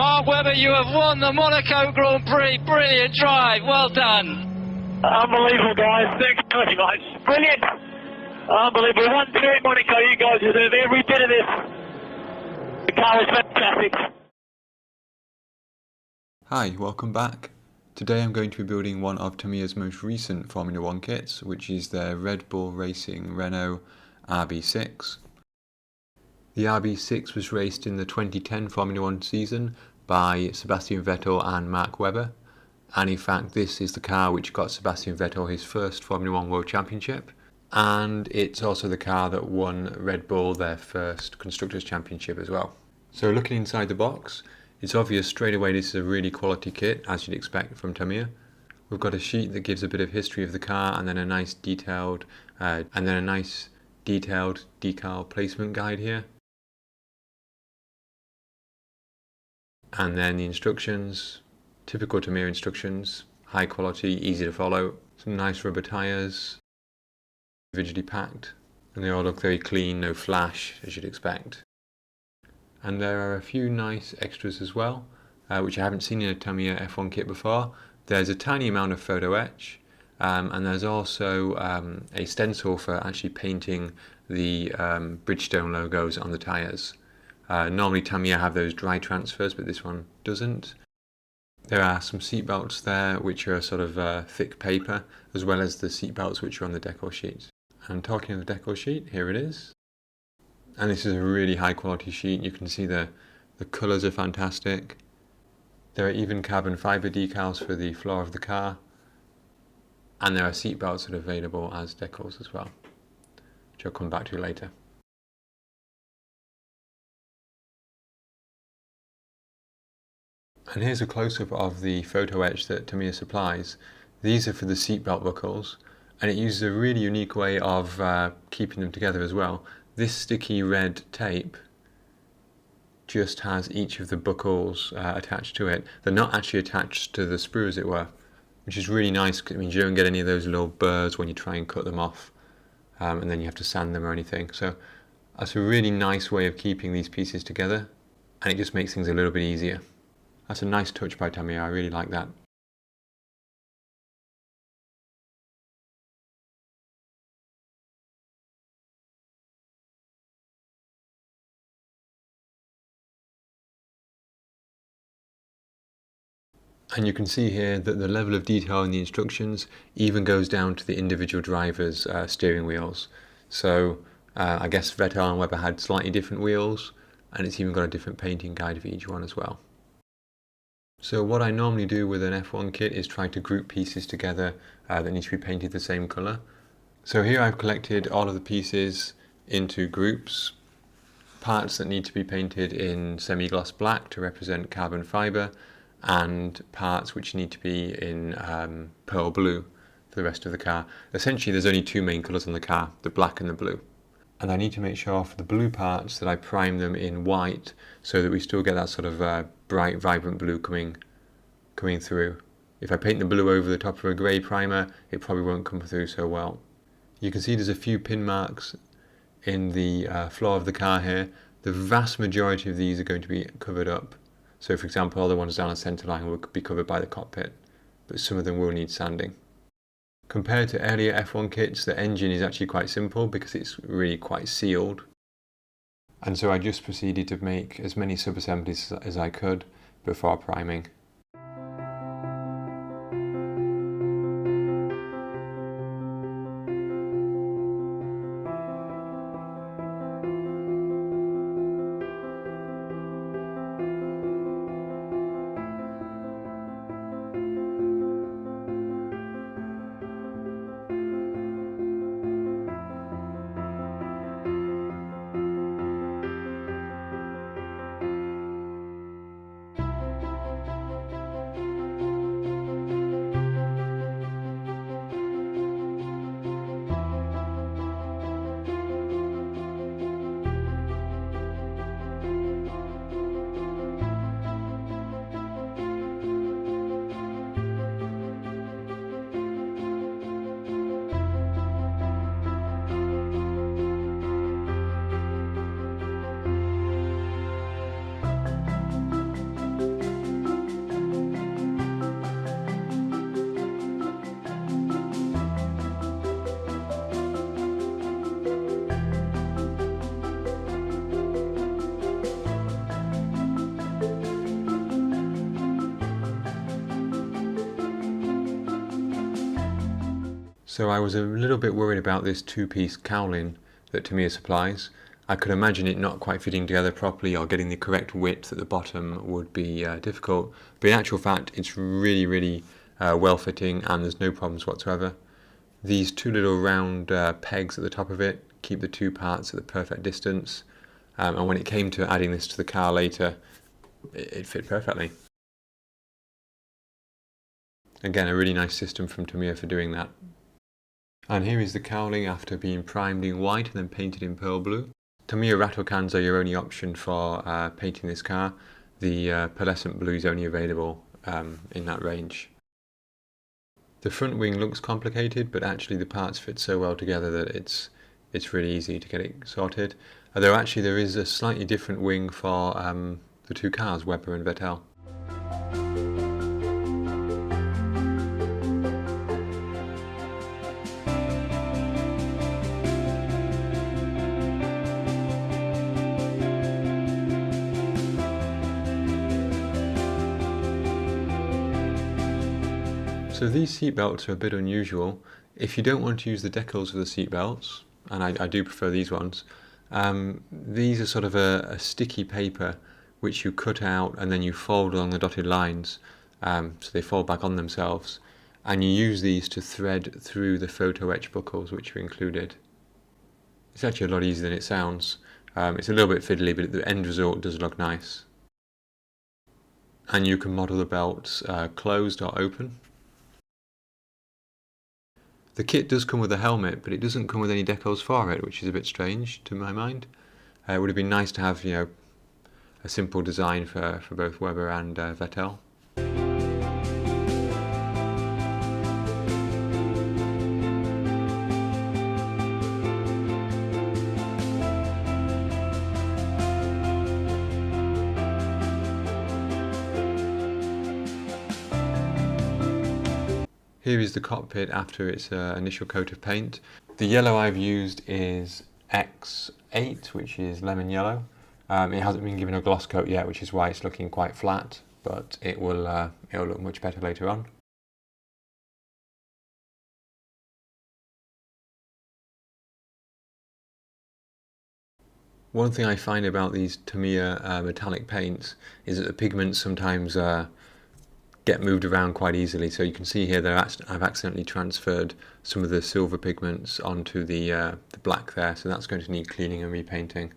Mark Webber, you have won the Monaco Grand Prix. Brilliant drive. Well done. Unbelievable, guys. Thanks very much. Brilliant. Unbelievable. 1-2 in Monaco. You guys deserve every bit of this. The car is fantastic. Hi, welcome back. Today I'm going to be building one of Tamiya's most recent Formula 1 kits, which is their Red Bull Racing Renault RB6. The RB6 was raced in the 2010 Formula 1 season by Sebastian Vettel and Mark Webber, and in fact this is the car which got Sebastian Vettel his first Formula 1 World Championship, and it's also the car that won Red Bull their first Constructors' Championship as well. So looking inside the box, it's obvious straight away this is a really quality kit, as you'd expect from Tamiya. We've got a sheet that gives a bit of history of the car, and then a nice detailed decal placement guide here. And then the instructions, typical Tamiya instructions, high quality, easy to follow. Some nice rubber tyres, rigidly packed, and they all look very clean, no flash as you'd expect. And there are a few nice extras as well, which I haven't seen in a Tamiya F1 kit before. There's a tiny amount of photo etch, and there's also a stencil for actually painting the Bridgestone logos on the tyres. Normally Tamiya have those dry transfers, but this one doesn't. There are some seat belts there which are sort of thick paper, as well as the seat belts which are on the decal sheet. And talking of the decal sheet, here it is. And this is a really high quality sheet. You can see the colours are fantastic. There are even carbon fibre decals for the floor of the car. And there are seat belts that are available as decals as well, which I'll come back to later. And here's a close-up of the photo etch that Tamiya supplies. These are for the seatbelt buckles, and it uses a really unique way of keeping them together as well. This sticky red tape just has each of the buckles attached to it. They're not actually attached to the sprue, as it were, which is really nice because it means you don't get any of those little burrs when you try and cut them off, and then you have to sand them or anything. So that's a really nice way of keeping these pieces together, and it just makes things a little bit easier. That's a nice touch by Tamiya, I really like that. And you can see here that the level of detail in the instructions even goes down to the individual driver's steering wheels. So I guess Vettel and Webber had slightly different wheels, and it's even got a different painting guide for each one as well. So what I normally do with an F1 kit is try to group pieces together that need to be painted the same colour. So here I've collected all of the pieces into groups. Parts that need to be painted in semi-gloss black to represent carbon fibre, and parts which need to be in pearl blue for the rest of the car. Essentially there's only two main colours on the car, the black and the blue. And I need to make sure for the blue parts that I prime them in white so that we still get that sort of bright, vibrant blue coming through. If I paint the blue over the top of a grey primer, it probably won't come through so well. You can see there's a few pin marks in the floor of the car here. The vast majority of these are going to be covered up. So for example, all the ones down the centre line will be covered by the cockpit, but some of them will need sanding. Compared to earlier F1 kits, the engine is actually quite simple because it's really quite sealed. And so I just proceeded to make as many sub-assemblies as I could before priming. So I was a little bit worried about this two-piece cowling that Tamiya supplies. I could imagine it not quite fitting together properly or getting the correct width at the bottom would be difficult, but in actual fact it's really well fitting and there's no problems whatsoever. These two little round pegs at the top of it keep the two parts at the perfect distance, and when it came to adding this to the car later, it fit perfectly. Again, a really nice system from Tamiya for doing that. And here is the cowling after being primed in white and then painted in pearl blue. Tamiya rattle cans are your only option for painting this car. The pearlescent blue is only available in that range. The front wing looks complicated, but actually the parts fit so well together that it's really easy to get it sorted. Although actually there is a slightly different wing for the two cars, Weber and Vettel. So these seat belts are a bit unusual. If you don't want to use the decals for the seat belts, and I do prefer these ones, these are sort of a sticky paper which you cut out and then you fold along the dotted lines, so they fold back on themselves, and you use these to thread through the photo etch buckles which are included. It's actually a lot easier than it sounds. It's a little bit fiddly, but the end result does look nice. And you can model the belts closed or open. The kit does come with a helmet, but it doesn't come with any decals for it, which is a bit strange to my mind. It would have been nice to have, a simple design for both Weber and Vettel. Here is the cockpit after its initial coat of paint. The yellow I've used is X8, which is lemon yellow. It hasn't been given a gloss coat yet, which is why it's looking quite flat, but it'll look much better later on. One thing I find about these Tamiya metallic paints is that the pigments sometimes get moved around quite easily. So you can see here that I've accidentally transferred some of the silver pigments onto the black there, so that's going to need cleaning and repainting.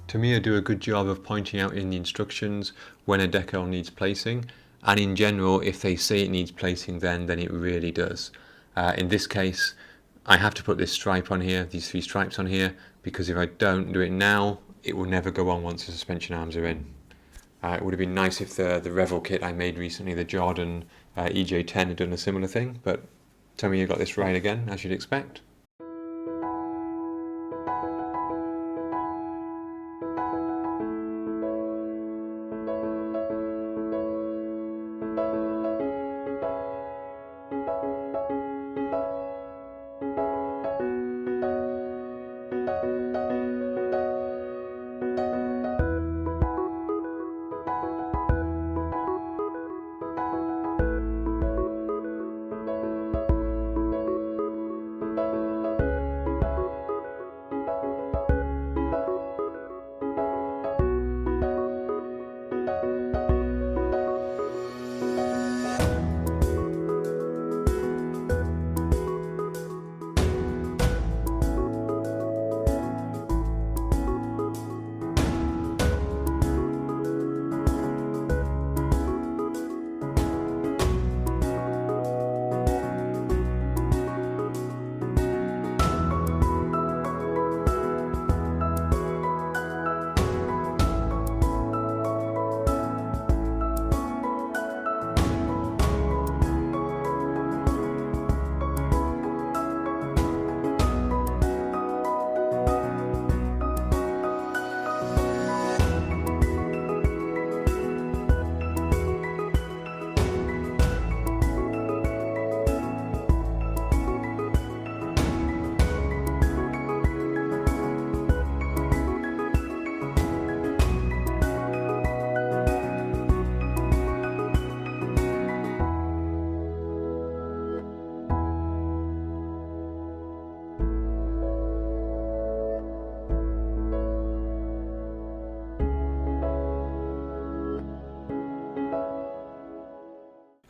Tamiya do a good job of pointing out in the instructions when a decal needs placing, and in general if they say it needs placing then it really does. In this case I have to put this stripe on here, these three stripes on here, because if I don't do it now it will never go on once the suspension arms are in. It would have been nice if the Revel kit I made recently, the Jordan EJ10, had done a similar thing, but Tamiya got this right again, as you'd expect.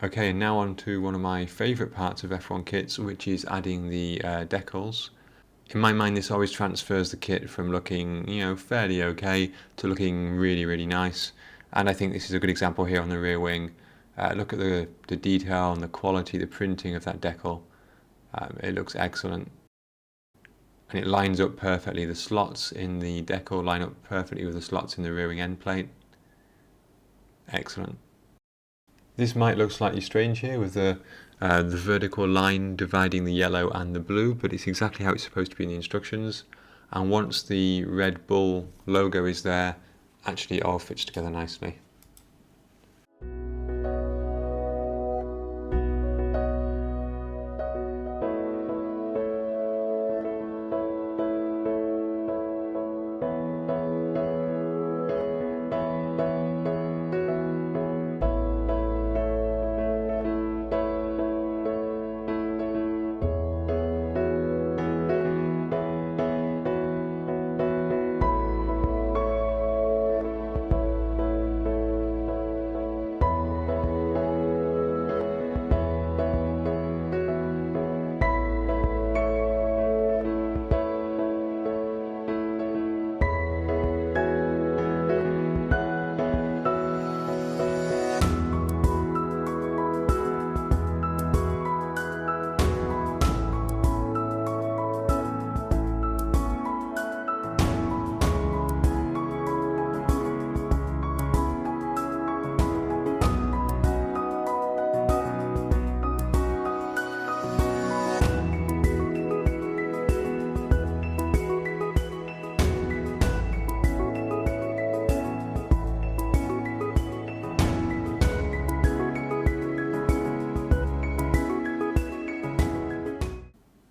Okay, now on to one of my favourite parts of F1 kits, which is adding the decals. In my mind, this always transfers the kit from looking, fairly okay to looking really, really nice. And I think this is a good example here on the rear wing. Look at the detail and the quality, the printing of that decal. It looks excellent. And it lines up perfectly. The slots in the decal line up perfectly with the slots in the rear wing end plate. Excellent. This might look slightly strange here with the vertical line dividing the yellow and the blue, but it's exactly how it's supposed to be in the instructions. And once the Red Bull logo is there, actually it all fits together nicely.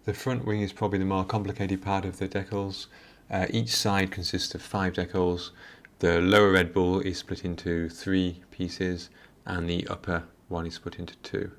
The front wing is probably the more complicated part of the decals. Each side consists of 5 decals. The lower Red Bull is split into 3 pieces and the upper one is split into 2.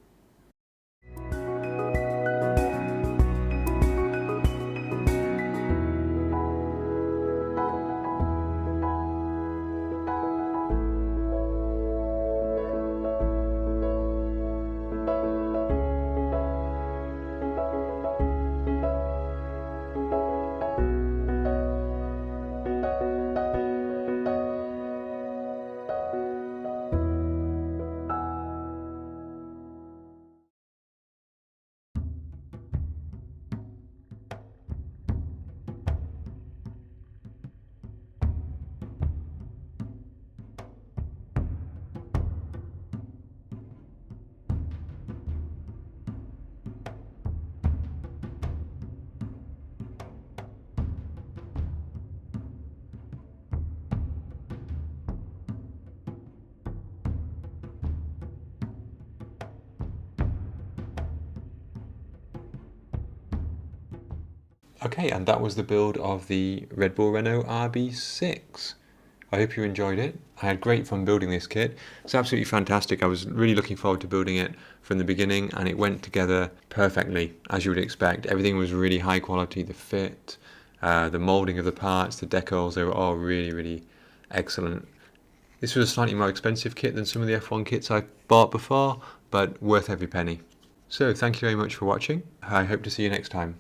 Okay, and that was the build of the Red Bull Renault RB6. I hope you enjoyed it. I had great fun building this kit. It's absolutely fantastic. I was really looking forward to building it from the beginning, and it went together perfectly, as you would expect. Everything was really high quality, the fit, the moulding of the parts, the decals, they were all really, really excellent. This was a slightly more expensive kit than some of the F1 kits I've bought before, but worth every penny. So thank you very much for watching. I hope to see you next time.